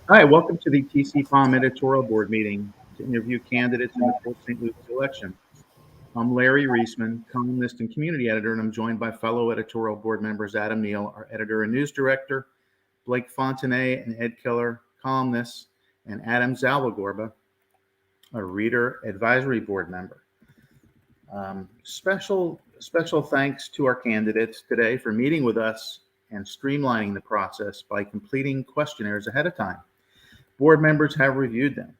Hi, welcome to the TCPalm Editorial Board meeting to interview candidates in the Port St. Lucie election. I'm Larry Reisman, columnist and community editor, and I'm joined by fellow editorial board members Adam Neal, our editor and news director, Blake Fontenay and Ed Killer, columnists, and Adam Zalvagorba, a reader advisory board member. Special thanks to our candidates today for meeting with us and streamlining the process by completing questionnaires ahead of time. Board members have reviewed them.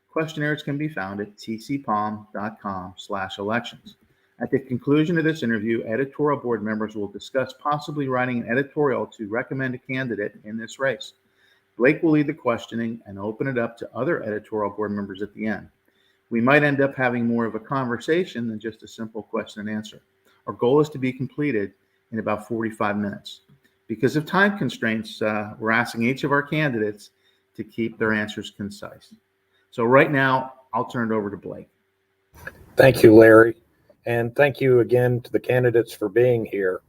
Questionnaires can be found at tcpalm.com/elections. At the conclusion of this interview, editorial board members will discuss possibly writing an editorial to recommend a candidate in this race. Blake will lead the questioning and open it up to other editorial board members at the end. We might end up having more of a conversation than just a simple question and answer. Our goal is to be completed in about 45 minutes. Because of time constraints, we're asking each of our candidates to keep their answers concise. So right now, I'll turn it over to Blake. Thank you, Larry. And thank you again to the candidates for being here.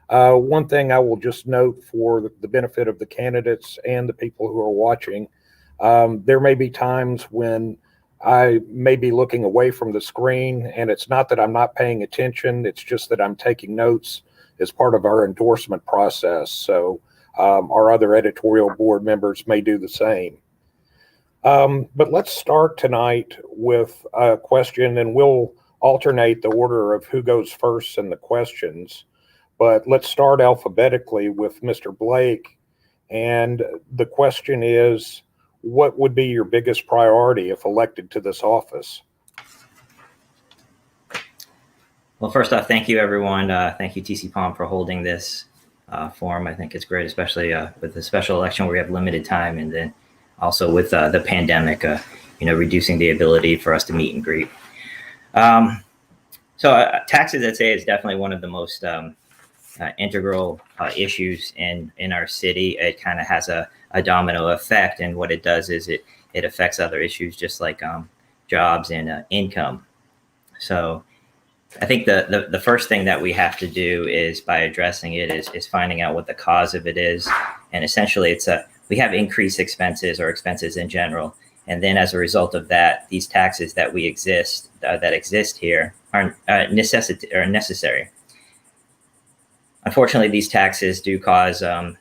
One thing I will just note for the benefit of the candidates and the people who are watching, there may be times when I may be looking away from the screen, and it's not that I'm not paying attention, it's just that I'm taking notes as part of our endorsement process. So our other editorial board members may do the same. But let's start tonight with a question, and we'll alternate the order of who goes first in the questions. But let's start alphabetically with Mr. Blake. And the question is, what would be your biggest priority if elected to this office? Well, first off, thank you, everyone. Thank you, TCPalm, for holding this forum. I think it's great, especially with the special election where we have limited time, and then also with the pandemic, reducing the ability for us to meet and greet. So taxes, I'd say, is definitely one of the most integral issues in our city. It kind of has a domino effect, and what it does is it affects other issues just like jobs and income. So I think the first thing that we have to do is, by addressing it, is finding out what the cause of it is. And essentially we have increased expenses or expenses in general. And then as a result of that, these taxes that exist here are necessary. Unfortunately, these taxes do cause, some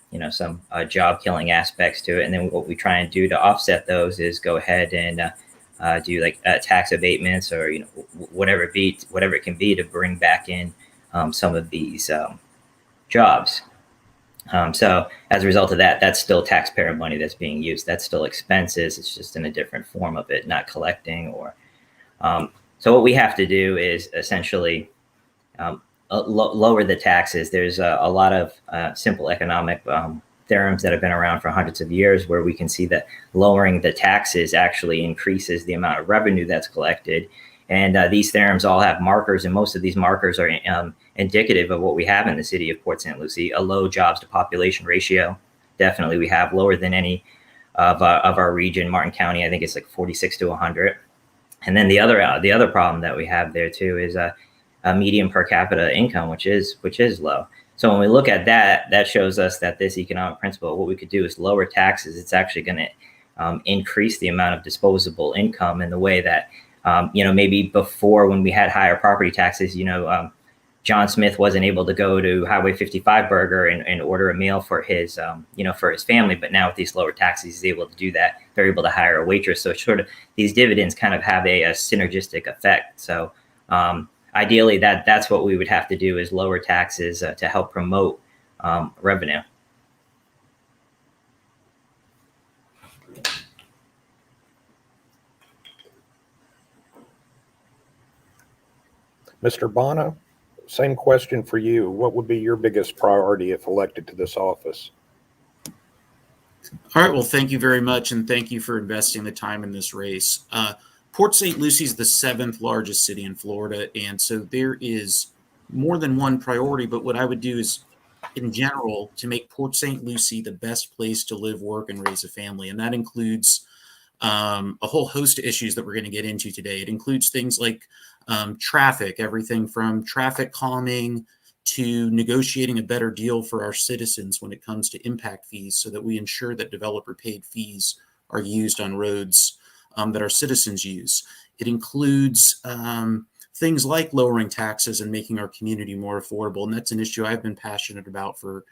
job killing aspects to it. And then what we try and do to offset those is go ahead and do like tax abatements or whatever it can be to bring back in some of these jobs. So as a result of that, that's still taxpayer money that's being used. That's still expenses. It's just in a different form of it, not collecting or. So what we have to do is essentially lower the taxes. There's a lot of simple economic theorems that have been around for hundreds of years where we can see that lowering the taxes actually increases the amount of revenue that's collected. And these theorems all have markers, and most of these markers are indicative of what we have in the city of Port St. Lucie: a low jobs to population ratio. Definitely we have lower than any of our region. Martin County, I think it's like 46 to 100. And then the other problem that we have there too is a median per capita income, which is low. So when we look at that shows us that this economic principle, what we could do is lower taxes. It's actually going to increase the amount of disposable income in the way that, maybe before, when we had higher property taxes, John Smith wasn't able to go to Highway 55 Burger and order a meal for his family. But now with these lower taxes, he's able to do that. They're able to hire a waitress. So sort of these dividends kind of have a synergistic effect. So ideally, that's what we would have to do, is lower taxes to help promote revenue. Mr. Bonna, same question for you. What would be your biggest priority if elected to this office? All right. Well, thank you very much. And thank you for investing the time in this race. Port St. Lucie is the 7th largest city in Florida. And so there is more than one priority. But what I would do is, in general, to make Port St. Lucie the best place to live, work, and raise a family. And that includes a whole host of issues that we're going to get into today. It includes things like traffic, everything from traffic calming to negotiating a better deal for our citizens when it comes to impact fees, so that we ensure that developer paid fees are used on roads that our citizens use. It includes things like lowering taxes and making our community more affordable. And that's an issue I've been passionate about for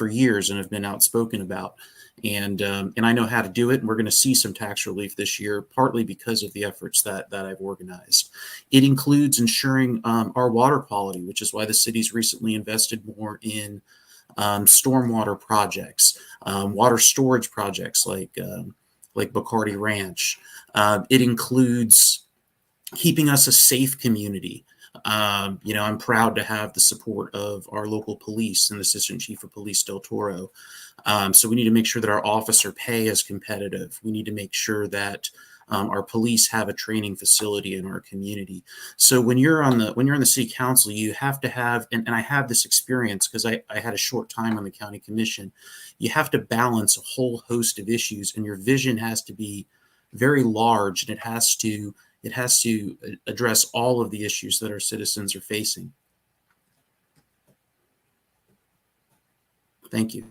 years and have been outspoken about. And I know how to do it. And we're going to see some tax relief this year, partly because of the efforts that I've organized. It includes ensuring our water quality, which is why the city's recently invested more in stormwater projects, water storage projects like Bacardi Ranch. It includes keeping us a safe community. I'm proud to have the support of our local police and the Assistant Chief of Police Del Toro. So we need to make sure that our officer pay is competitive. We need to make sure that our police have a training facility in our community. So when you're on the city council, you have to have, and I have this experience because I had a short time on the county commission. You have to balance a whole host of issues, and your vision has to be very large, and it has to address all of the issues that our citizens are facing. Thank you.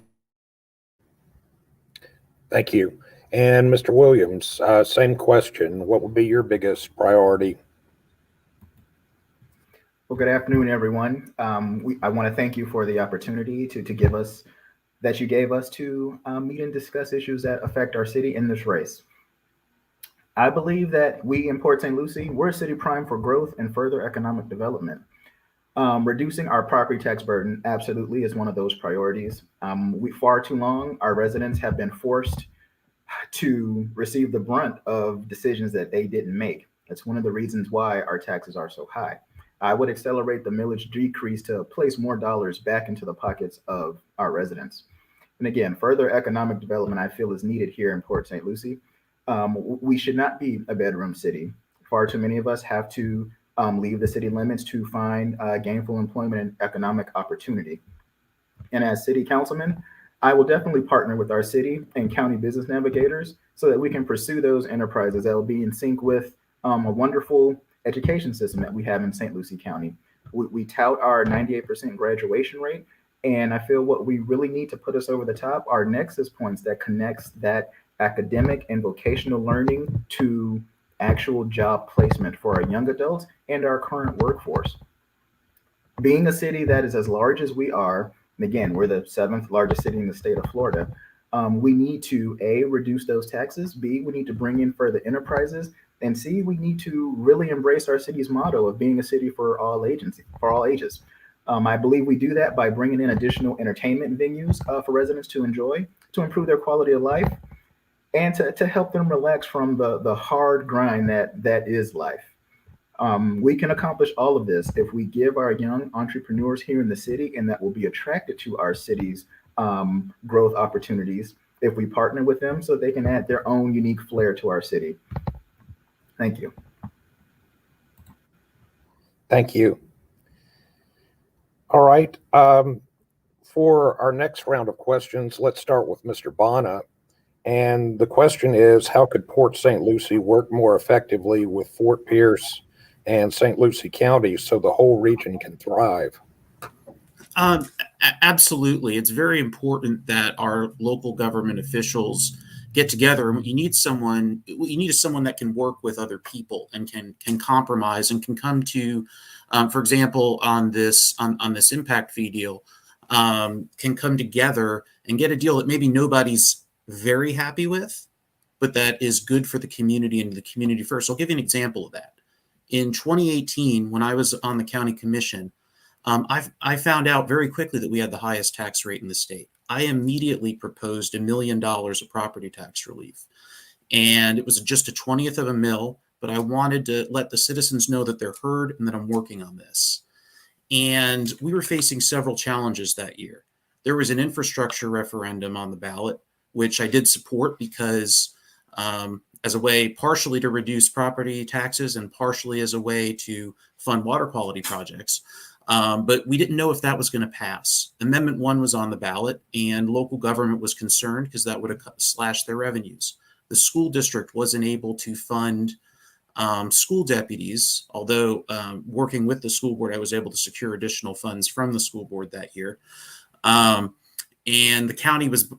Thank you. And Mr. Williams, same question. What would be your biggest priority? Well, good afternoon, everyone. I want to thank you for the opportunity to give us to meet and discuss issues that affect our city in this race. I believe that we in Port St. Lucie, we're a city primed for growth and further economic development. Reducing our property tax burden absolutely is one of those priorities. Far too long, our residents have been forced to receive the brunt of decisions that they didn't make. That's one of the reasons why our taxes are so high. I would accelerate the millage decrease to place more dollars back into the pockets of our residents. And again, further economic development I feel is needed here in Port St. Lucie. We should not be a bedroom city. Far too many of us have to leave the city limits to find gainful employment and economic opportunity. And as city councilman, I will definitely partner with our city and county business navigators so that we can pursue those enterprises that will be in sync with a wonderful education system that we have in St. Lucie County. We tout our 98% graduation rate, and I feel what we really need to put us over the top are nexus points that connects that academic and vocational learning to actual job placement for our young adults and our current workforce. Being a city that is as large as we are, and again, we're the 7th largest city in the state of Florida, we need to A, reduce those taxes, B, we need to bring in further enterprises, and C, we need to really embrace our city's motto of being a city for all ages. I believe we do that by bringing in additional entertainment venues for residents to enjoy, to improve their quality of life, and to help them relax from the hard grind that is life. We can accomplish all of this if we give our young entrepreneurs here in the city and that will be attracted to our city's growth opportunities, if we partner with them so they can add their own unique flair to our city. Thank you. Thank you. All right. For our next round of questions, let's start with Mr. Bonna. And the question is, how could Port St. Lucie work more effectively with Fort Pierce and St. Lucie counties so the whole region can thrive? Absolutely. It's very important that our local government officials get together, and what you need is someone that can work with other people and can compromise and can come to, for example, on this impact fee deal, can come together and get a deal that maybe nobody's very happy with, but that is good for the community and the community first. I'll give you an example of that. In 2018, when I was on the county commission, I found out very quickly that we had the highest tax rate in the state. I immediately proposed $1 million of property tax relief. And it was just a 20th of a mil, but I wanted to let the citizens know that they're heard and that I'm working on this. And we were facing several challenges that year. There was an infrastructure referendum on the ballot, which I did support because as a way partially to reduce property taxes and partially as a way to fund water quality projects. But we didn't know if that was going to pass. Amendment 1 was on the ballot, and local government was concerned because that would have slashed their revenues. The school district wasn't able to fund school deputies, although working with the school board, I was able to secure additional funds from the school board that year. And the county was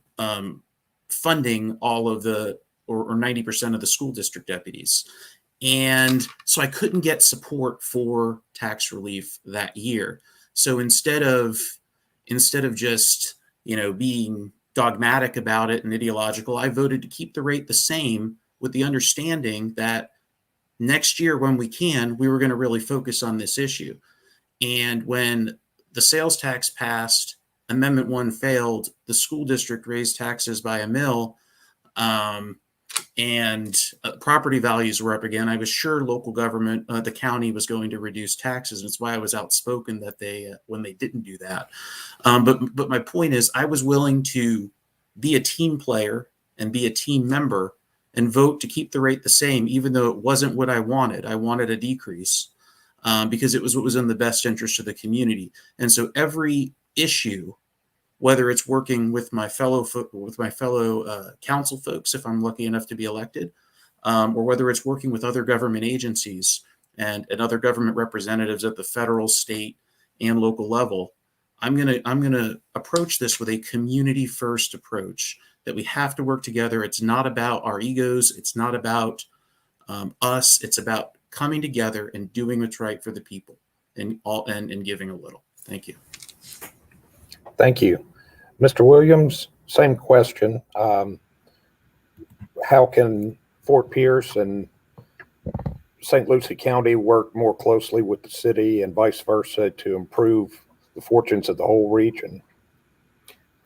funding all of the or 90% of the school district deputies. And so I couldn't get support for tax relief that year. So instead of just, being dogmatic about it and ideological, I voted to keep the rate the same with the understanding that next year when we were going to really focus on this issue. And when the sales tax passed, Amendment 1 failed, the school district raised taxes by $1 million, and property values were up again. I was sure local government, the county, was going to reduce taxes. And it's why I was outspoken that when they didn't do that. But my point is, I was willing to be a team player and be a team member and vote to keep the rate the same, even though it wasn't what I wanted. I wanted a decrease because it was what was in the best interest of the community. And so every issue, whether it's working with my fellow council folks, if I'm lucky enough to be elected, or whether it's working with other government agencies and other government representatives at the federal, state, and local level, I'm gonna approach this with a community first approach, that we have to work together. It's not about our egos. It's not about us. It's about coming together and doing what's right for the people and giving a little. Thank you. Thank you. Mr. Williams, same question. How can Fort Pierce and St. Lucie County work more closely with the city and vice versa to improve the fortunes of the whole region?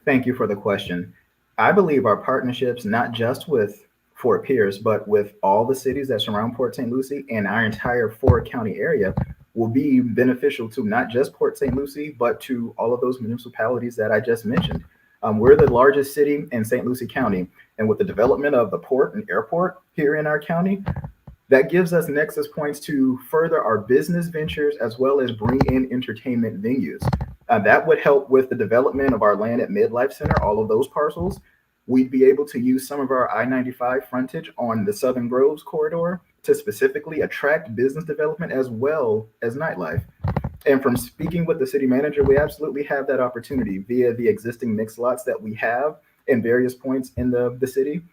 Thank you for the question. I believe our partnerships, not just with Fort Pierce, but with all the cities that surround Port St. Lucie and our entire Ford County area, will be beneficial to not just Port St. Lucie, but to all of those municipalities that I just mentioned. We're the largest city in St. Lucie County, and with the development of the port and airport here in our county, that gives us nexus points to further our business ventures as well as bring in entertainment venues. That would help with the development of our land at Midlife Center, all of those parcels. We'd be able to use some of our I-95 frontage on the Southern Groves corridor to specifically attract business development as well as nightlife. And from speaking with the city manager, we absolutely have that opportunity via the existing mixed lots that we have in various points in the city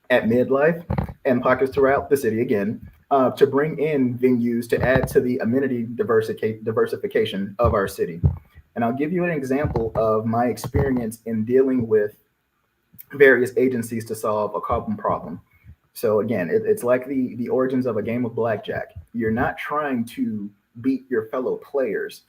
at Midlife and pockets throughout the city again, to bring in venues to add to the amenity diversification of our city. And I'll give you an example of my experience in dealing with various agencies to solve a common problem. So again, it's like the origins of a game of blackjack. You're not trying to beat your fellow players.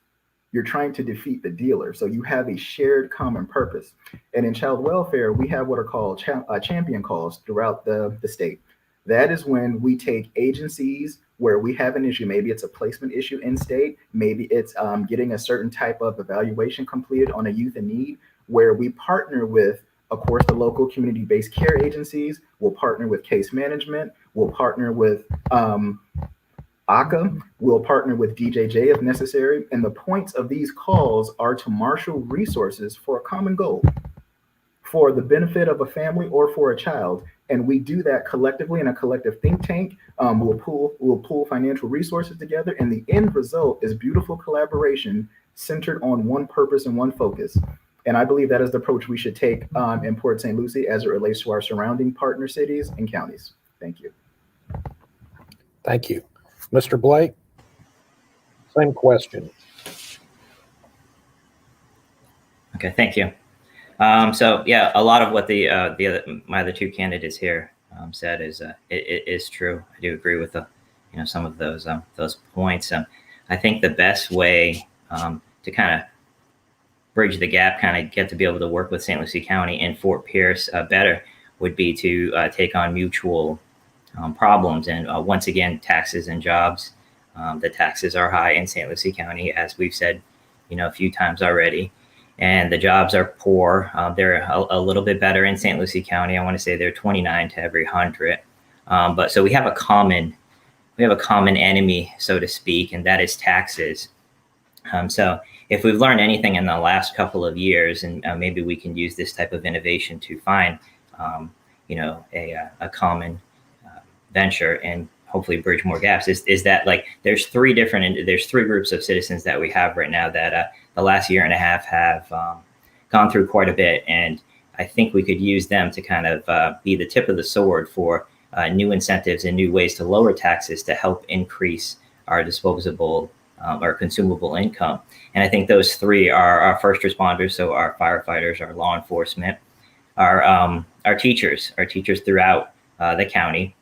You're trying to defeat the dealer. So you have a shared common purpose. And in child welfare, we have what are called champion calls throughout the state. That is when we take agencies where we have an issue. Maybe it's a placement issue in state. Maybe it's getting a certain type of evaluation completed on a youth in need, where we partner with, of course, the local community-based care agencies. We'll partner with case management. We'll partner with ACA. We'll partner with DJJ if necessary. And the points of these calls are to marshal resources for a common goal, for the benefit of a family or for a child. And we do that collectively in a collective think tank. We'll pool financial resources together, and the end result is beautiful collaboration centered on one purpose and one focus. And I believe that is the approach we should take in Port St. Lucie as it relates to our surrounding partner cities and counties. Thank you. Thank you. Mr. Blake, same question. Okay, thank you. So yeah, a lot of what my other two candidates here said is true. I do agree with some of those points. I think the best way to kind of bridge the gap, kind of get to be able to work with St. Lucie County and Fort Pierce better would be to take on mutual problems. And once again, taxes and jobs. The taxes are high in St. Lucie County, as we've said, a few times already. And the jobs are poor. They're a little bit better in St. Lucie County. I want to say they're 29 to every 100. But so we have a common enemy, so to speak, and that is taxes. So if we've learned anything in the last couple of years, and maybe we can use this type of innovation to find, a common venture and hopefully bridge more gaps, is that like there's three groups of citizens that we have right now that the last year and a half have gone through quite a bit, and I think we could use them to kind of be the tip of the sword for new incentives and new ways to lower taxes to help increase our disposable or consumable income. And I think those three are our first responders, so our firefighters, our law enforcement, our teachers throughout the county,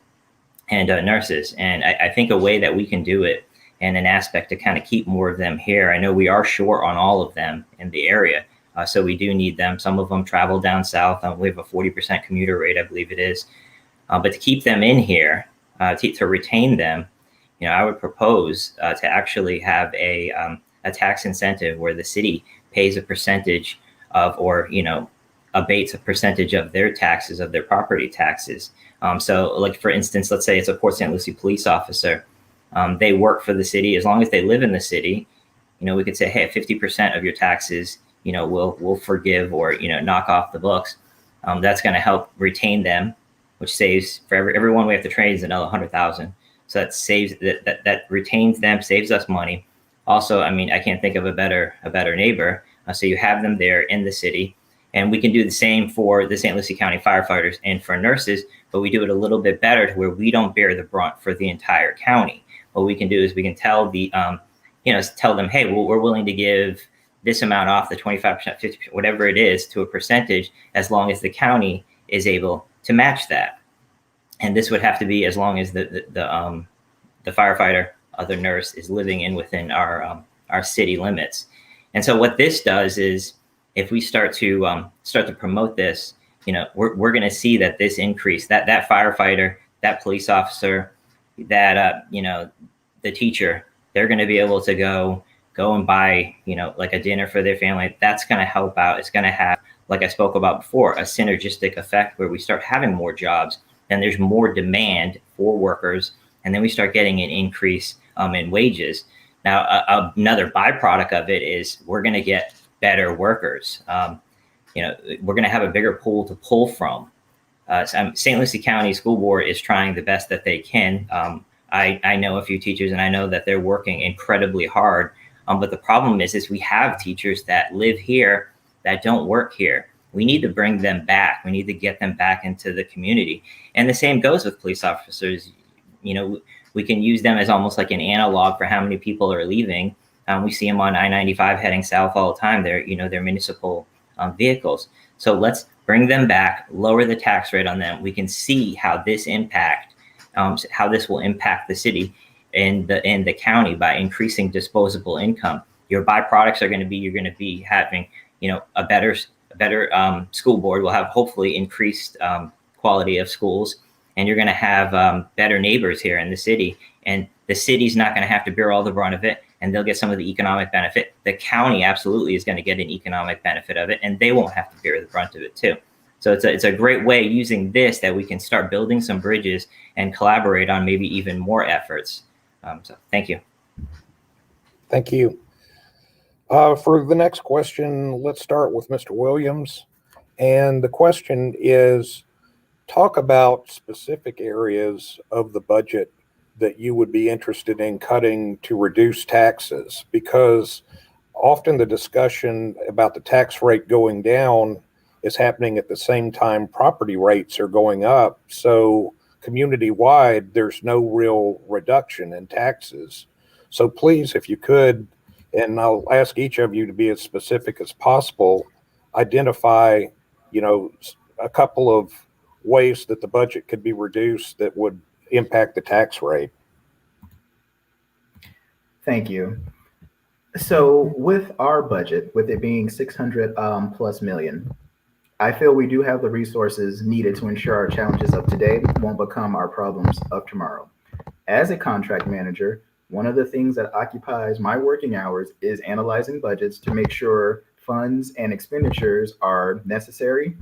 and nurses. And I think a way that we can do it, and an aspect to kind of keep more of them here. I know we are short on all of them in the area, so we do need them. Some of them travel down south. We have a 40% commuter rate, I believe it is. But to keep them in here, to retain them, I would propose to actually have a tax incentive where the city pays a percentage of, or abates a percentage of their taxes, of their property taxes. So, like for instance, let's say it's a Port St. Lucie police officer. They work for the city as long as they live in the city. We could say, hey, 50% of your taxes, we'll forgive or knock off the books. That's going to help retain them, which saves for everyone we have to train is another 100,000. So that saves that retains them, saves us money. Also, I mean, I can't think of a better neighbor. So you have them there in the city, and we can do the same for the St. Lucie County firefighters and for nurses, but we do it a little bit better to where we don't bear the brunt for the entire county. What we can do is we can tell tell them, hey, well, we're willing to give this amount off, the 25%, 50%, whatever it is, to a percentage, as long as the county is able to match that. And this would have to be as long as the firefighter, other nurse is living within our city limits. And so what this does is, if we start to promote this, we're going to see that this increase, that firefighter, that police officer, that the teacher, they're going to be able to go and buy like a dinner for their family. That's going to help out. It's going to have, like I spoke about before, a synergistic effect where we start having more jobs, then there's more demand for workers, and then we start getting an increase in wages. Now, another byproduct of it is we're going to get better workers. We're going to have a bigger pool to pull from. St. Lucie County School Board is trying the best that they can. I know a few teachers, and I know that they're working incredibly hard. But the problem is we have teachers that live here that don't work here. We need to bring them back. We need to get them back into the community. And the same goes with police officers. We can use them as almost like an analog for how many people are leaving. We see them on I-95 heading south all the time. They're municipal vehicles. So let's bring them back, lower the tax rate on them. We can see how this will impact the city and the county by increasing disposable income. Your byproducts are going to be, you're going to be having, a better school board. Will have hopefully increased quality of schools, and you're going to have better neighbors here in the city. And the city's not going to have to bear all the brunt of it, and they'll get some of the economic benefit. The county absolutely is going to get an economic benefit of it, and they won't have to bear the brunt of it too. So it's a great way using this that we can start building some bridges and collaborate on maybe even more efforts. So thank you. Thank you. For the next question, let's start with Mr. Williams. And the question is, talk about specific areas of the budget that you would be interested in cutting to reduce taxes, because often the discussion about the tax rate going down is happening at the same time property rates are going up. So community-wide, there's no real reduction in taxes. So please, if you could, and I'll ask each of you to be as specific as possible, identify, a couple of ways that the budget could be reduced that would impact the tax rate. Thank you. So with our budget, with it being 600 plus million, I feel we do have the resources needed to ensure our challenges of today won't become our problems of tomorrow. As a contract manager, one of the things that occupies my working hours is analyzing budgets to make sure funds and expenditures are necessary,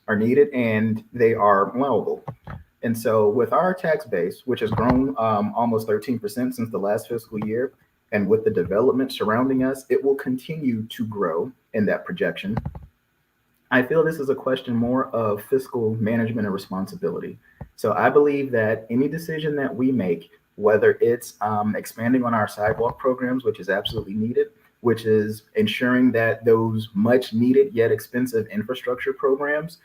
are needed, and they are allowable. And so with our tax base, which has grown almost 13% since the last fiscal year, and with the development surrounding us, it will continue to grow in that projection. I feel this is a question more of fiscal management and responsibility. So I believe that any decision that we make, whether it's expanding on our sidewalk programs, which is absolutely needed, which is ensuring that those much needed yet expensive infrastructure programs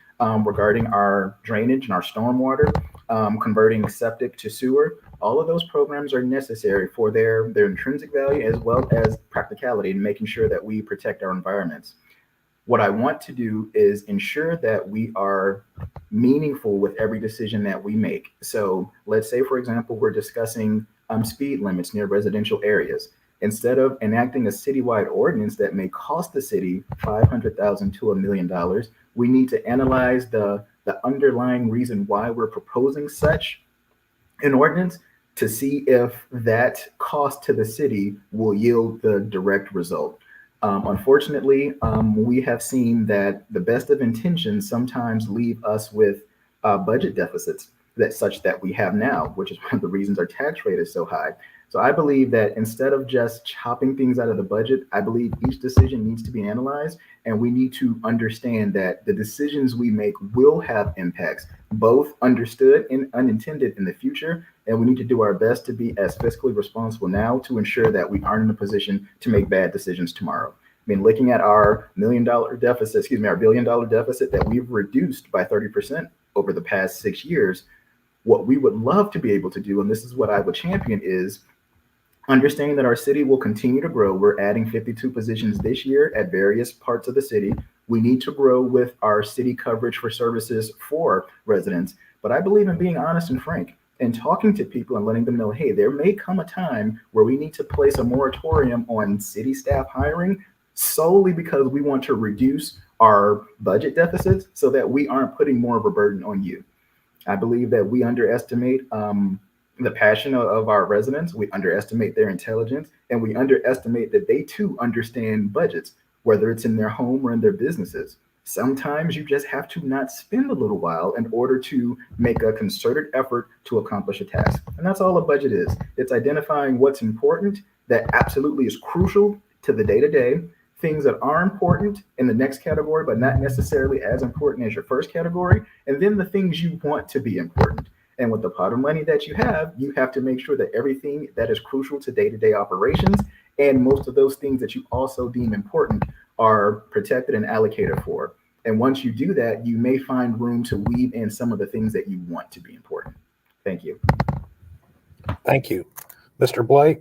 regarding our drainage and our stormwater, converting septic to sewer, all of those programs are necessary for their intrinsic value as well as practicality and making sure that we protect our environments. What I want to do is ensure that we are meaningful with every decision that we make. So let's say, for example, we're discussing speed limits near residential areas. Instead of enacting a citywide ordinance that may cost the city $500,000 to $1 million, we need to analyze the underlying reason why we're proposing such an ordinance to see if that cost to the city will yield the direct result. Unfortunately, we have seen that the best of intentions sometimes leave us with budget deficits that we have now, which is one of the reasons our tax rate is so high. So I believe that instead of just chopping things out of the budget, I believe each decision needs to be analyzed, and we need to understand that the decisions we make will have impacts, both understood and unintended in the future, and we need to do our best to be as fiscally responsible now to ensure that we aren't in a position to make bad decisions tomorrow. I mean, looking at our our $1 billion deficit that we've reduced by 30% over the past 6 years, what we would love to be able to do, and this is what I would champion, is understanding that our city will continue to grow. We're adding 52 positions this year at various parts of the city. We need to grow with our city coverage for services for residents. But I believe in being honest and frank and talking to people and letting them know, hey, there may come a time where we need to place a moratorium on city staff hiring solely because we want to reduce our budget deficits so that we aren't putting more of a burden on you. I believe that we underestimate the passion of our residents, we underestimate their intelligence, and we underestimate that they too understand budgets, whether it's in their home or in their businesses. Sometimes you just have to not spend a little while in order to make a concerted effort to accomplish a task. And that's all a budget is. It's identifying what's important that absolutely is crucial to the day-to-day, things that are important in the next category, but not necessarily as important as your first category, and then the things you want to be important. And with the pot of money that you have to make sure that everything that is crucial to day-to-day operations and most of those things that you also deem important are protected and allocated for. And once you do that, you may find room to weave in some of the things that you want to be important. Thank you. Thank you. Mr. Blake,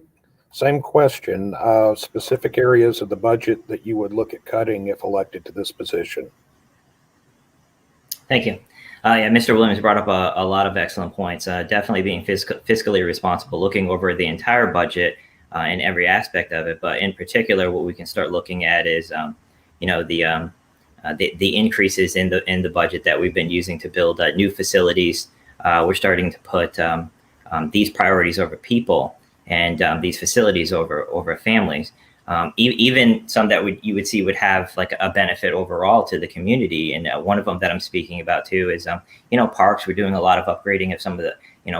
same question. Specific areas of the budget that you would look at cutting if elected to this position. Thank you. Yeah, Mr. Williams brought up a lot of excellent points. Definitely being fiscally responsible, looking over the entire budget and every aspect of it. But in particular, what we can start looking at is, the increases in the budget that we've been using to build new facilities. We're starting to put these priorities over people and these facilities over families. Even some that you would see would have like a benefit overall to the community. And one of them that I'm speaking about too is, parks. We're doing a lot of upgrading of some of the,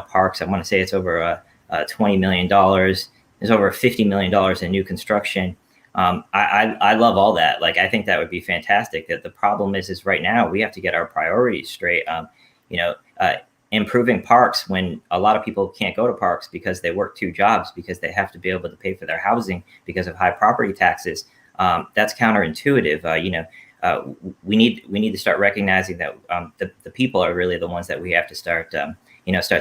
parks. I want to say it's over $20 million. There's over $50 million in new construction. I love all that. Like, I think that would be fantastic. That the problem is right now we have to get our priorities straight. Improving parks when a lot of people can't go to parks because they work 2 jobs because they have to be able to pay for their housing because of high property taxes. That's counterintuitive. We need to start recognizing that the people are really the ones that we have to start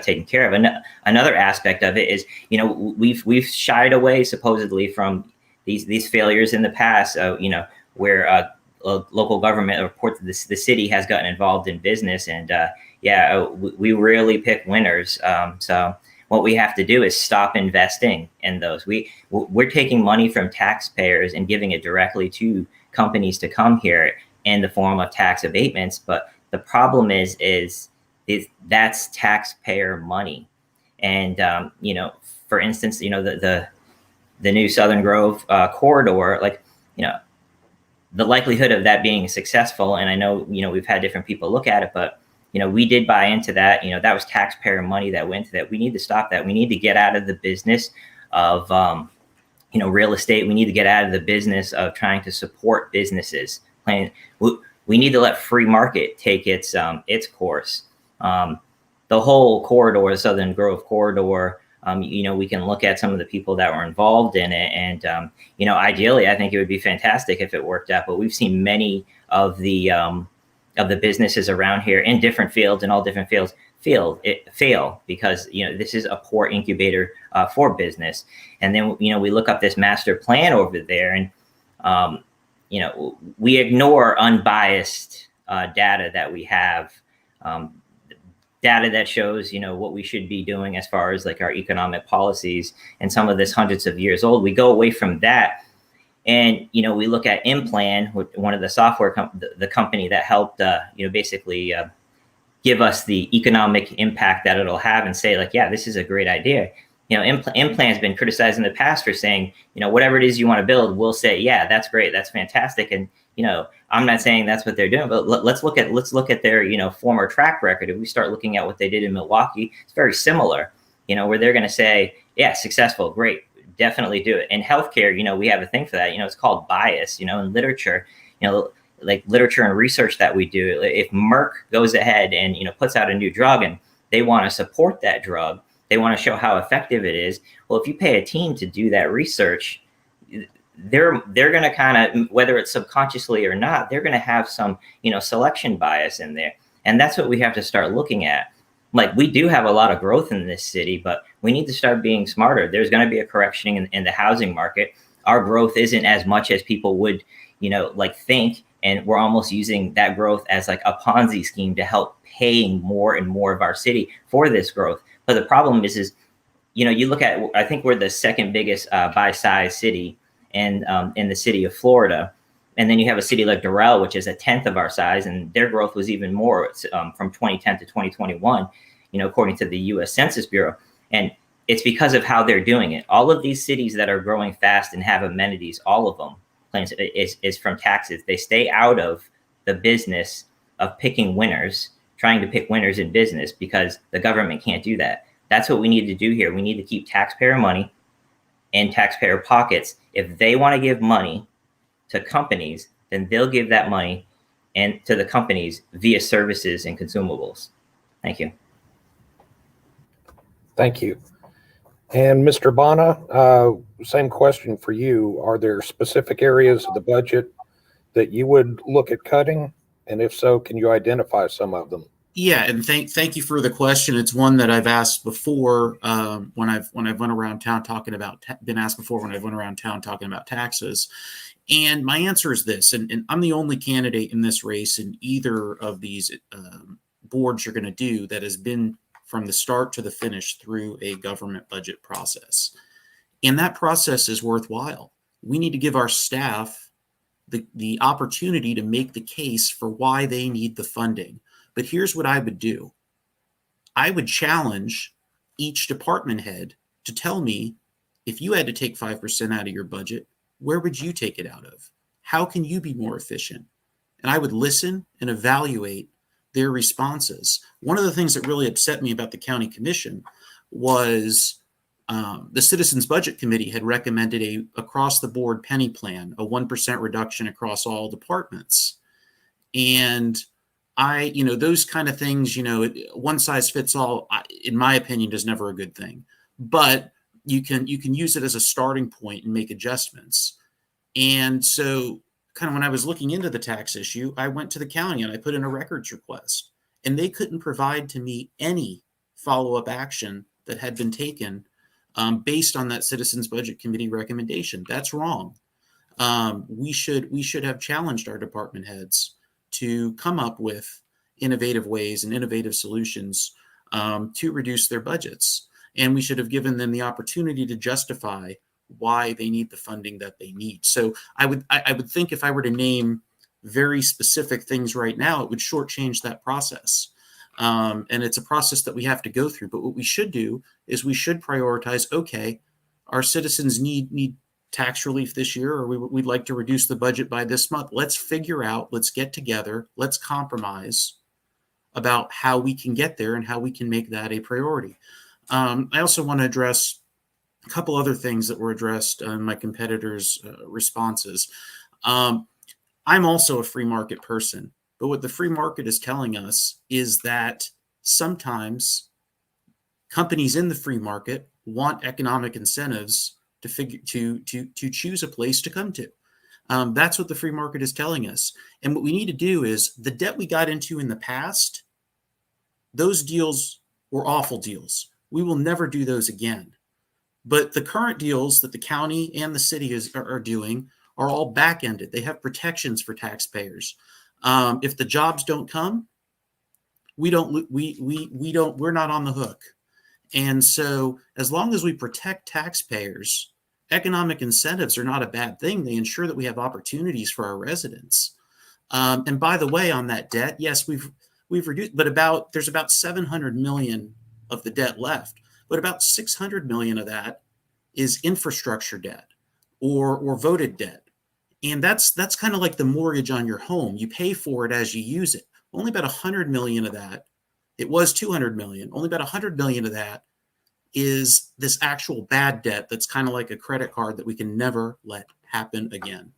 taking care of. And another aspect of it is, we've shied away supposedly from these failures in the past. Where local government or the city has gotten involved in business and. We really pick winners. So what we have to do is stop investing in those. We're taking money from taxpayers and giving it directly to companies to come here in the form of tax abatements. But the problem is that's taxpayer money. And, for instance, the new Southern Grove corridor, the likelihood of that being successful. And I know, we've had different people look at it, but we did buy into that. That was taxpayer money that went to that. We need to stop that. We need to get out of the business of, real estate. We need to get out of the business of trying to support businesses. We need to let free market take its course. The whole corridor, Southern Grove corridor, we can look at some of the people that were involved in it, and ideally, I think it would be fantastic if it worked out. But we've seen many of the businesses around here in different fields, in all different fields, fail because this is a poor incubator for business. And then we look up this master plan over there, and we ignore unbiased data that we have. Data that shows, what we should be doing as far as like our economic policies, and some of this hundreds of years old. We go away from that, and we look at Implan, one of the software the company that helped, basically give us the economic impact that it'll have, and say like, yeah, this is a great idea. Implan's been criticized in the past for saying, whatever it is you want to build, we'll say, yeah, that's great, that's fantastic, and I'm not saying that's what they're doing, but let's look at their, former track record. If we start looking at what they did in Milwaukee, it's very similar, where they're going to say, yeah, successful, great, definitely do it. In healthcare, we have a thing for that, it's called bias, in literature, like literature and research that we do. If Merck goes ahead and, puts out a new drug and they want to support that drug, they want to show how effective it is. Well, if you pay a team to do that research, they're going to kind of, whether it's subconsciously or not, they're going to have some, selection bias in there. And that's what we have to start looking at. Like, we do have a lot of growth in this city, but we need to start being smarter. There's going to be a correction in the housing market. Our growth isn't as much as people would, think. And we're almost using that growth as like a Ponzi scheme to help paying more and more of our city for this growth. But the problem is, you look at, I think we're the second biggest by size city in the city of Florida. And then you have a city like Doral, which is a 10th of our size, and their growth was even more from 2010 to 2021, according to the U.S. Census Bureau. And it's because of how they're doing it. All of these cities that are growing fast and have amenities, all of them, is from taxes. They stay out of the business of picking winners, trying to pick winners in business, because the government can't do that. That's what we need to do here. We need to keep taxpayer money in taxpayer pockets. If they want to give money to companies, then they'll give that money and to the companies via services and consumables. Thank you. Thank you. And Mr. Bonna, same question for you. Are there specific areas of the budget that you would look at cutting? And if so, can you identify some of them? Yeah, and thank you for the question. It's one that I've asked before when I've went around town talking about taxes. And my answer is this, and I'm the only candidate in this race in either of these boards you're going to do that has been from the start to the finish through a government budget process. And that process is worthwhile. We need to give our staff the opportunity to make the case for why they need the funding. But here's what I would do. I would challenge each department head to tell me, if you had to take 5% out of your budget, where would you take it out of? How can you be more efficient? And I would listen and evaluate their responses. One of the things that really upset me about the county commission was the Citizens Budget Committee had recommended a across the board penny plan, a 1% reduction across all departments. And those kind of things, one size fits all, in my opinion, is never a good thing. But you can use it as a starting point and make adjustments. And so kind of when I was looking into the tax issue, I went to the county and I put in a records request, and they couldn't provide to me any follow-up action that had been taken based on that Citizens Budget Committee recommendation. That's wrong. We should have challenged our department heads to come up with innovative ways and innovative solutions to reduce their budgets. And we should have given them the opportunity to justify why they need the funding that they need. So I would think if I were to name very specific things right now, it would shortchange that process. And it's a process that we have to go through. But what we should do is we should prioritize, okay, our citizens need tax relief this year, or we'd like to reduce the budget by this month. Let's figure out, let's get together, let's compromise about how we can get there and how we can make that a priority. I also want to address a couple other things that were addressed in my competitors' responses. I'm also a free market person, but what the free market is telling us is that sometimes companies in the free market want economic incentives to choose a place to come to. That's what the free market is telling us. And what we need to do is, the debt we got into in the past, those deals were awful deals. We will never do those again. But the current deals that the county and the city are doing are all back-ended. They have protections for taxpayers. If the jobs don't come, we're not on the hook. And so as long as we protect taxpayers, economic incentives are not a bad thing. They ensure that we have opportunities for our residents. And by the way, on that debt, yes, we've reduced, but there's about 700 million of the debt left, but about 600 million of that is infrastructure debt or voted debt. And that's kind of like the mortgage on your home. You pay for it as you use it. Only about 100 million of that, it was 200 million, only about 100 million of that is this actual bad debt that's kind of like a credit card that we can never let happen again.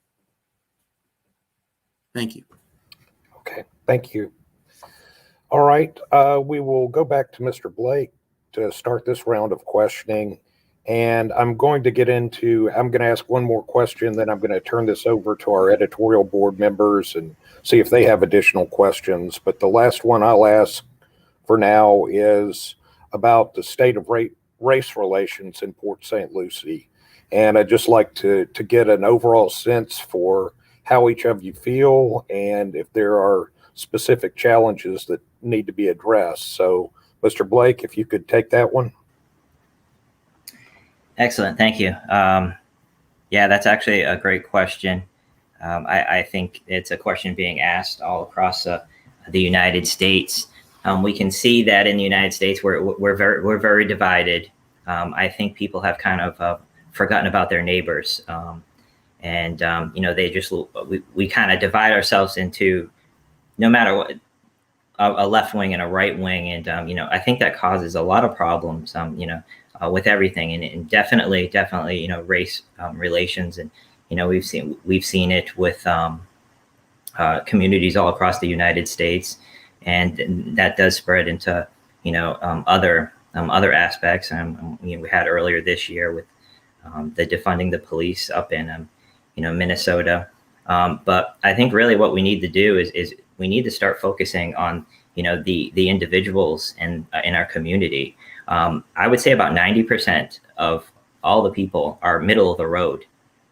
Thank you. Okay, thank you. All right, we will go back to Mr. Blake to start this round of questioning. And I'm going to ask one more question, then I'm going to turn this over to our editorial board members and see if they have additional questions. But the last one I'll ask for now is about the state of race relations in Port St. Lucie. And I'd just like to get an overall sense for how each of you feel and if there are specific challenges that need to be addressed. So, Mr. Blake, if you could take that one. Excellent. Thank you. Yeah, that's actually a great question. I think it's a question being asked all across the United States. We can see that in the United States we're very divided. I think people have kind of forgotten about their neighbors, and we kind of divide ourselves into, no matter what, a left wing and a right wing, and I think that causes a lot of problems. With everything, and definitely, race relations, and we've seen it with communities all across the United States, and that does spread into other aspects. We had earlier this year with the defunding the police up in Minnesota. But I think really what we need to do is we need to start focusing on the individuals in our community. I would say about 90% of all the people are middle of the road,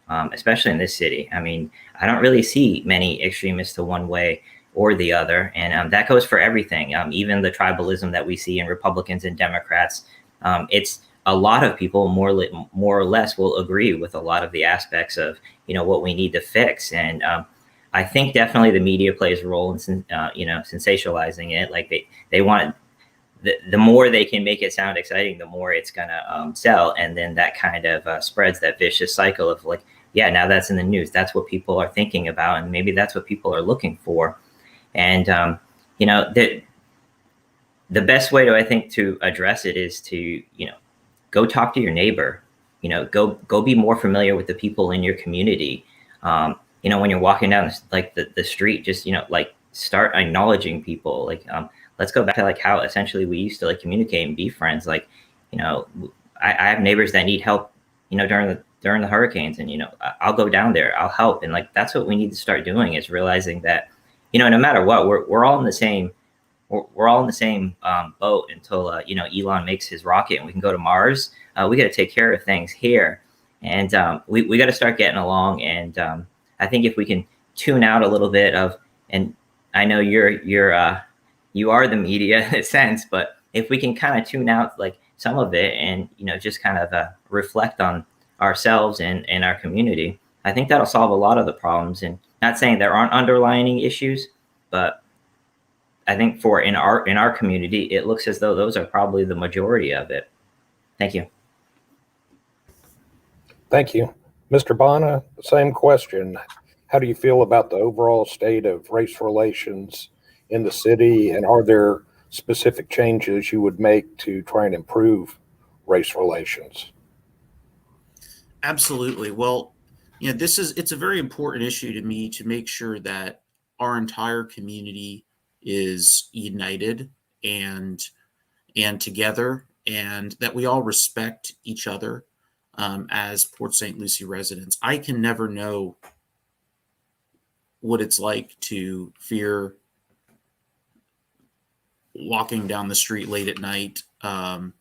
especially in this city. I mean, I don't really see many extremists to one way or the other. And that goes for everything, even the tribalism that we see in Republicans and Democrats. It's a lot of people more or less will agree with a lot of the aspects of, what we need to fix. And I think definitely the media plays a role in, sensationalizing it. Like they want the more they can make it sound exciting, the more it's gonna sell, and then that kind of spreads that vicious cycle of like, yeah, now that's in the news. That's what people are thinking about, and maybe that's what people are looking for. And the best way I think to address it is to go talk to your neighbor. Go be more familiar with the people in your community. When you're walking down the street, just start acknowledging people. Let's go back to how essentially we used to communicate and be friends. I have neighbors that need help, during the hurricanes, and I'll go down there, I'll help, and that's what we need to start doing, is realizing that no matter what, we're all in the same boat until Elon makes his rocket and we can go to Mars. We got to take care of things here, and we got to start getting along. And I think if we can tune out a little bit of, and I know you are the media in a sense, but if we can kind of tune out some of it and just kind of reflect on ourselves and our community, I think that'll solve a lot of the problems. And not saying there aren't underlying issues, but I think in our community, it looks as though those are probably the majority of it. Thank you. Thank you. Mr. Bonna, same question. How do you feel about the overall state of race relations in the city, and are there specific changes you would make to try and improve race relations? Absolutely. Well, it's a very important issue to me to make sure that our entire community is united and together. and that we all respect each other as Port St. Lucie residents. I can never know what it's like to fear walking down the street late at night, or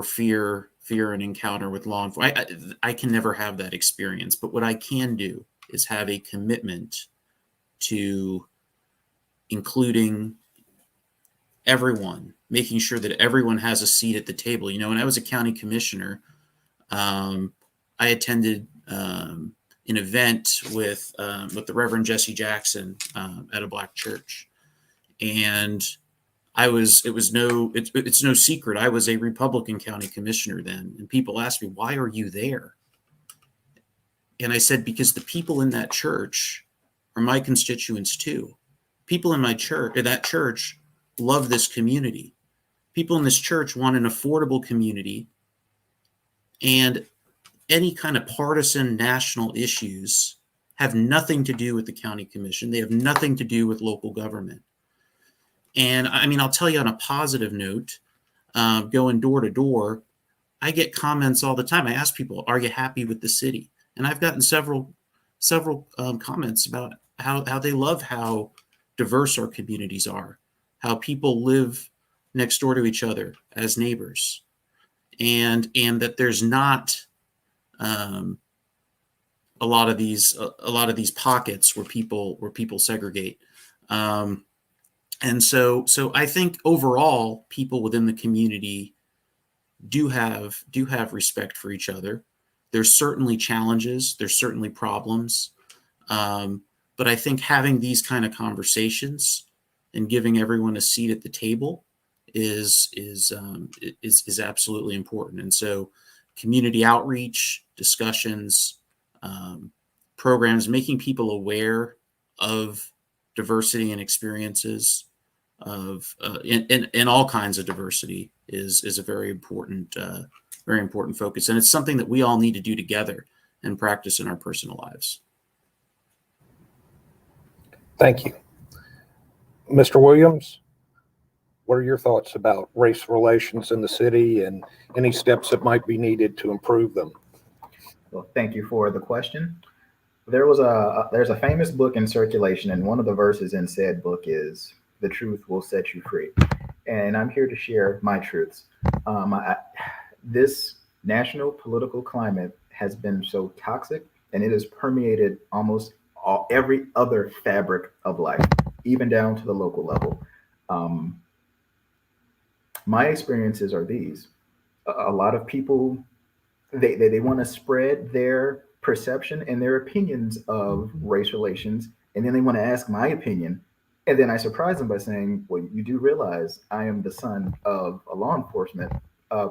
fear an encounter with law enforcement. I can never have that experience, but what I can do is have a commitment to including everyone, making sure that everyone has a seat at the table. When I was a county commissioner, I attended an event with the Reverend Jesse Jackson at a Black church, and it's no secret I was a Republican county commissioner then, and people asked me, why are you there? And I said, because the people in that church are my constituents too. People in that church love this community. People in this church want an affordable community, and any kind of partisan national issues have nothing to do with the county commission. They have nothing to do with local government. And I'll tell you on a positive note, going door to door, I get comments all the time. I ask people, are you happy with the city? And I've gotten several comments about how they love how diverse our communities are, how people live next door to each other as neighbors, and that there's not a lot of these pockets where people segregate. And so I think overall, people within the community do have respect for each other. There's certainly challenges. There's certainly problems. But I think having these kind of conversations and giving everyone a seat at the table is absolutely important. And so community outreach, discussions, programs, making people aware of diversity and experiences in all kinds of diversity is a very important focus. And it's something that we all need to do together and practice in our personal lives. Thank you. Mr. Williams, what are your thoughts about race relations in the city and any steps that might be needed to improve them? Well, thank you for the question. There's a famous book in circulation, and one of the verses in said book is, "The truth will set you free." And I'm here to share my truths. This national political climate has been so toxic, and it has permeated almost every other fabric of life, even down to the local level. My experiences are these. A lot of people, they want to spread their perception and their opinions of race relations, and then they want to ask my opinion, and then I surprise them by saying, well, you do realize I am the son of a law enforcement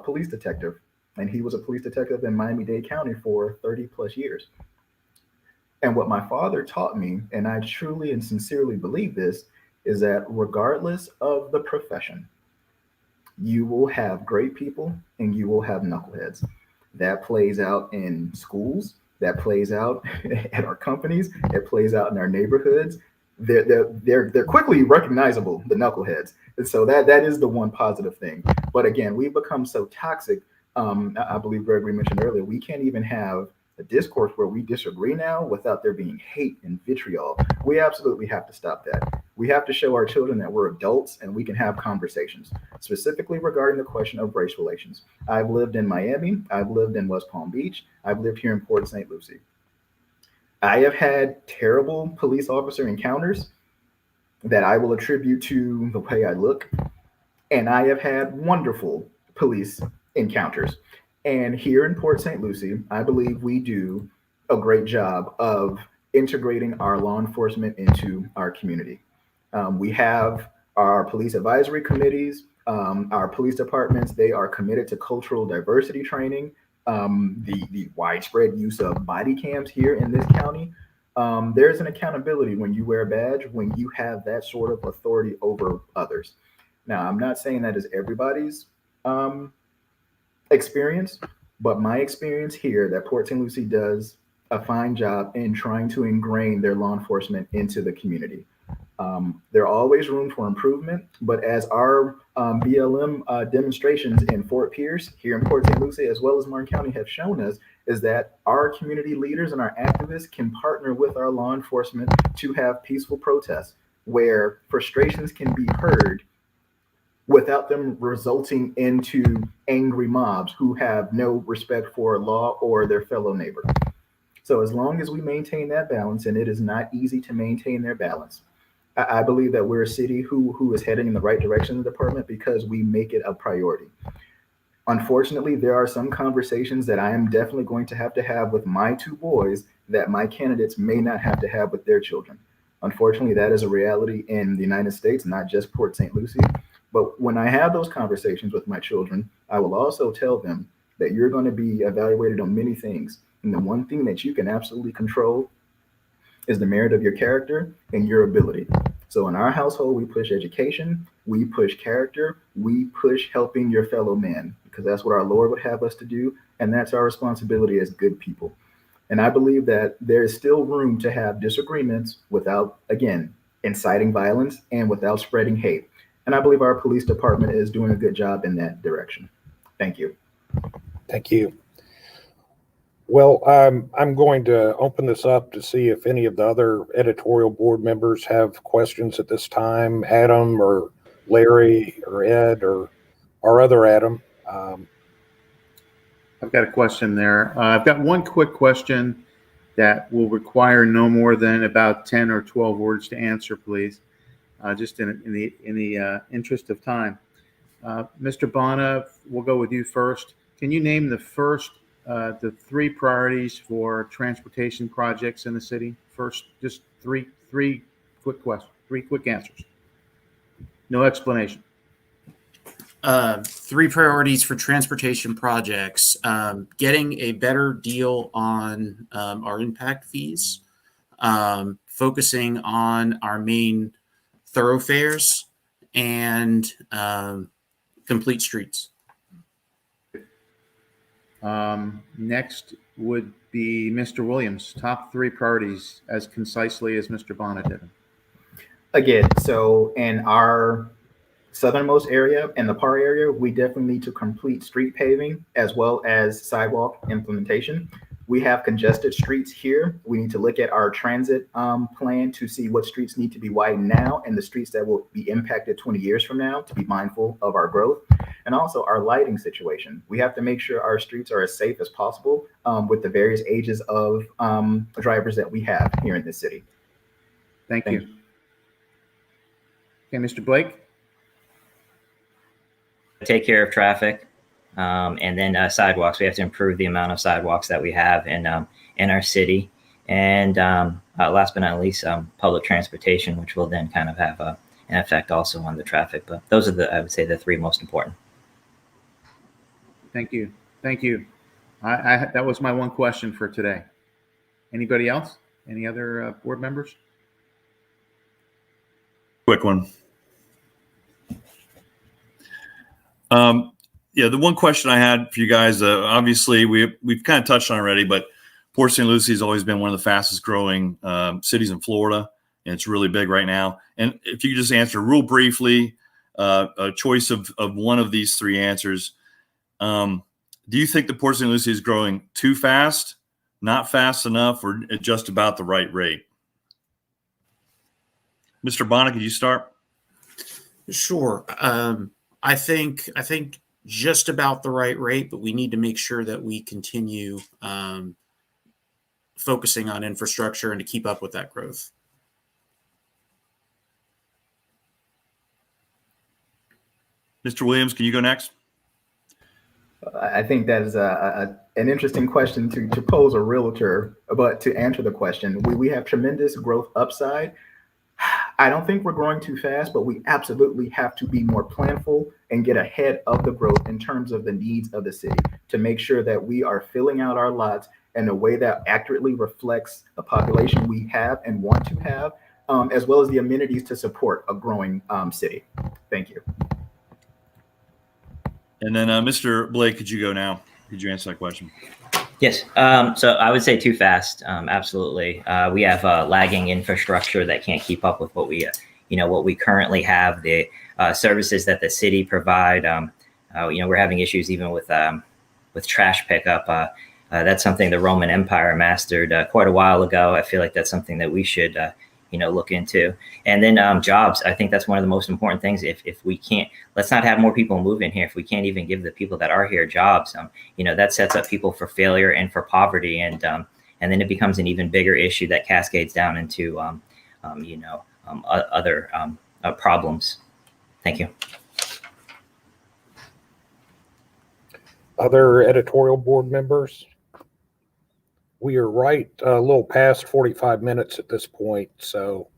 police detective, and he was a police detective in Miami-Dade County for 30 plus years. And what my father taught me, and I truly and sincerely believe this, is that regardless of the profession, you will have great people and you will have knuckleheads. That plays out in schools, that plays out at our companies, it plays out in our neighborhoods. They're quickly recognizable, the knuckleheads. And so that is the one positive thing. But again, we've become so toxic. I believe Gregory mentioned earlier, we can't even have a discourse where we disagree now without there being hate and vitriol. We absolutely have to stop that. We have to show our children that we're adults and we can have conversations, specifically regarding the question of race relations. I've lived in Miami. I've lived in West Palm Beach. I've lived here in Port St. Lucie. I have had terrible police officer encounters that I will attribute to the way I look. And I have had wonderful police encounters. And here in Port St. Lucie, I believe we do a great job of integrating our law enforcement into our community. We have our police advisory committees, our police departments. They are committed to cultural diversity training, the widespread use of body cams here in this county. There's an accountability when you wear a badge, when you have that sort of authority over others. Now, I'm not saying that is everybody's experience, but my experience here that Port St. Lucie does a fine job in trying to ingrain their law enforcement into the community. There are always room for improvement, but as our BLM demonstrations in Fort Pierce, here in Port St. Lucie, as well as Martin County have shown us, is that our community leaders and our activists can partner with our law enforcement to have peaceful protests where frustrations can be heard without them resulting into angry mobs who have no respect for law or their fellow neighbor. So as long as we maintain that balance, and it is not easy to maintain their balance, I believe that we're a city who is heading in the right direction in the department because we make it a priority. Unfortunately, there are some conversations that I am definitely going to have with my two boys that my candidates may not have to have with their children. Unfortunately, that is a reality in the United States, not just Port St. Lucie. But when I have those conversations with my children, I will also tell them that you're going to be evaluated on many things. And the one thing that you can absolutely control is the merit of your character and your ability. So in our household, we push education, we push character, we push helping your fellow man, because that's what our Lord would have us to do. And that's our responsibility as good people. And I believe that there is still room to have disagreements without, again, inciting violence and without spreading hate. And I believe our police department is doing a good job in that direction. Thank you. Thank you. Well, I'm going to open this up to see if any of the other editorial board members have questions at this time. Adam or Larry or Ed or our other Adam. I've got a question there. I've got one quick question that will require no more than about 10 or 12 words to answer, please. Just in the interest of time. Mr. Bonna, we'll go with you first. Can you name the three priorities for transportation projects in the city? First, just three quick questions, three quick answers. No explanation. Three priorities for transportation projects: getting a better deal on our impact fees, focusing on our main thoroughfares, and complete streets. Next would be Mr. Williams. Top three priorities as concisely as Mr. Bonna did. Again, so in our southernmost area and the PAR area, we definitely need to complete street paving as well as sidewalk implementation. We have congested streets here. We need to look at our transit plan to see what streets need to be widened now and the streets that will be impacted 20 years from now to be mindful of our growth. And also our lighting situation. We have to make sure our streets are as safe as possible with the various ages of drivers that we have here in this city. Thank you. Okay, Mr. Blake. Take care of traffic. And then sidewalks. We have to improve the amount of sidewalks that we have in our city. And last but not least, public transportation, which will then kind of have an effect also on the traffic. But those are I would say, the three most important. Thank you. Thank you. That was my one question for today. Anybody else? Any other board members? Quick one. Yeah, the one question I had for you guys, obviously we've kind of touched on already, but Port St. Lucie has always been one of the fastest growing cities in Florida, and it's really big right now. And if you could just answer real briefly, a choice of one of these three answers, do you think the Port St. Lucie is growing too fast, not fast enough, or at just about the right rate? Mr. Bonna, could you start? Sure. I think just about the right rate, but we need to make sure that we continue focusing on infrastructure and to keep up with that growth. Mr. Williams, can you go next? I think that is an interesting question to pose a realtor, but to answer the question, we have tremendous growth upside. I don't think we're growing too fast, but we absolutely have to be more planful and get ahead of the growth in terms of the needs of the city to make sure that we are filling out our lots in a way that accurately reflects the population we have and want to have, as well as the amenities to support a growing city. Thank you. And then Mr. Blake, could you go now? Could you answer that question? Yes. So I would say too fast. Absolutely. We have lagging infrastructure that can't keep up with what what we currently have. The services that the city provide. We're having issues even with trash pickup. That's something the Roman Empire mastered quite a while ago. I feel like that's something that we should look into. And then jobs. I think that's one of the most important things. If we can't, let's not have more people move in here. If we can't even give the people that are here jobs, that sets up people for failure and for poverty, and then it becomes an even bigger issue that cascades down into other problems. Thank you. Other editorial board members? We are right a little past 45 minutes at this point, so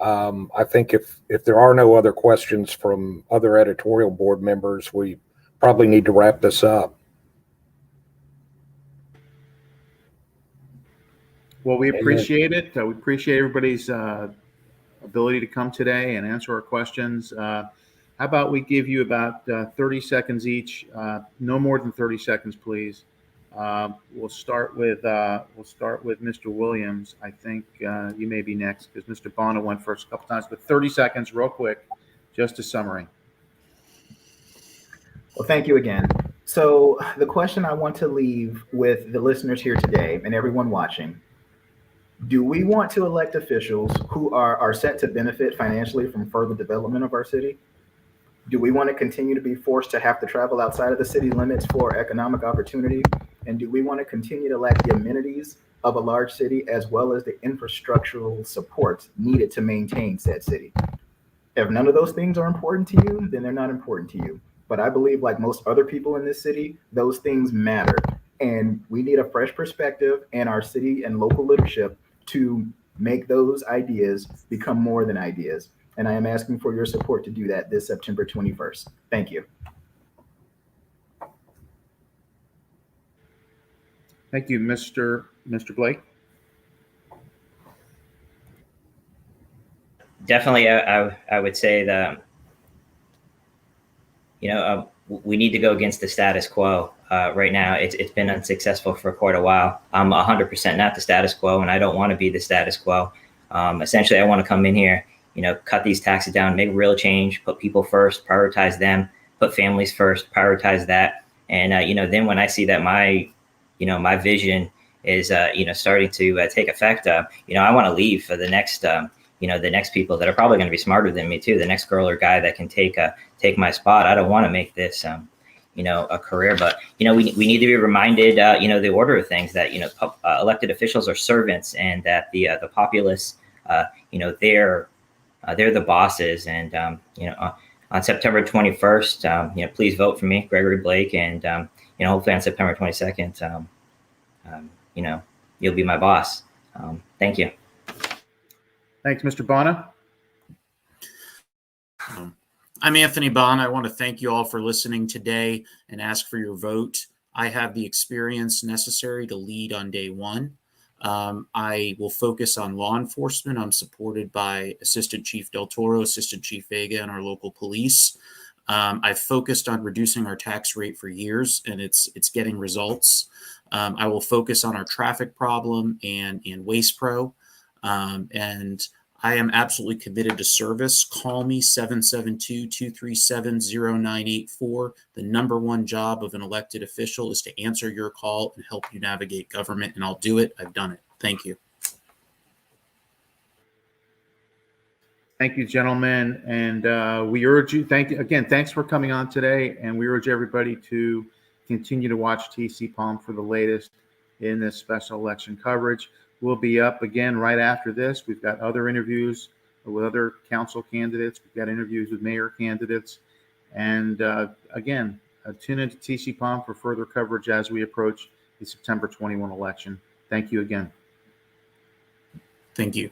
I think if there are no other questions from other editorial board members, we probably need to wrap this up. Well, we appreciate it. We appreciate everybody's ability to come today and answer our questions. How about we give you about 30 seconds each? No more than 30 seconds, please. We'll start with Mr. Williams. I think you may be next because Mr. Bonna went first a couple times, but 30 seconds, real quick, just a summary. Well, thank you again. So the question I want to leave with the listeners here today and everyone watching: do we want to elect officials who are set to benefit financially from further development of our city? Do we want to continue to be forced to have to travel outside of the city limits for economic opportunity? And do we want to continue to lack the amenities of a large city as well as the infrastructural support needed to maintain said city? If none of those things are important to you, then they're not important to you. But I believe, like most other people in this city, those things matter. And we need a fresh perspective in our city and local leadership to make those ideas become more than ideas. And I am asking for your support to do that this September 21st. Thank you. Thank you, Mr. Blake. Definitely, I would say that we need to go against the status quo. Right now, it's been unsuccessful for quite a while. I'm 100% not the status quo, and I don't want to be the status quo. Essentially, I want to come in here, cut these taxes down, make real change, put people first, prioritize them, put families first, prioritize that. And, then when I see that my vision is, starting to take effect, I want to leave for the next, the next people that are probably going to be smarter than me too. The next girl or guy that can take my spot. I don't want to make this, a career, but, we need to be reminded, the order of things that, elected officials are servants, and that the populace, they're the bosses. And, on September 21st, please vote for me, Gregory Blake. And, hopefully on September 22nd, you'll be my boss. Thank you. Thanks, Mr. Bonna. I'm Anthony Bonna. I want to thank you all for listening today and ask for your vote. I have the experience necessary to lead on day one. I will focus on law enforcement. I'm supported by Assistant Chief Del Toro, Assistant Chief Vega, and our local police. I've focused on reducing our tax rate for years, and it's getting results. I will focus on our traffic problem and Waste Pro. And I am absolutely committed to service. Call me 772-237-0984. The number one job of an elected official is to answer your call and help you navigate government, and I'll do it. I've done it. Thank you. Thank you, gentlemen. And we urge you, thanks for coming on today. And we urge everybody to continue to watch TCPalm for the latest in this special election coverage. We'll be up again right after this. We've got other interviews with other council candidates. We've got interviews with mayor candidates. And again, tune into TCPalm for further coverage as we approach the September 21 election. Thank you again. Thank you.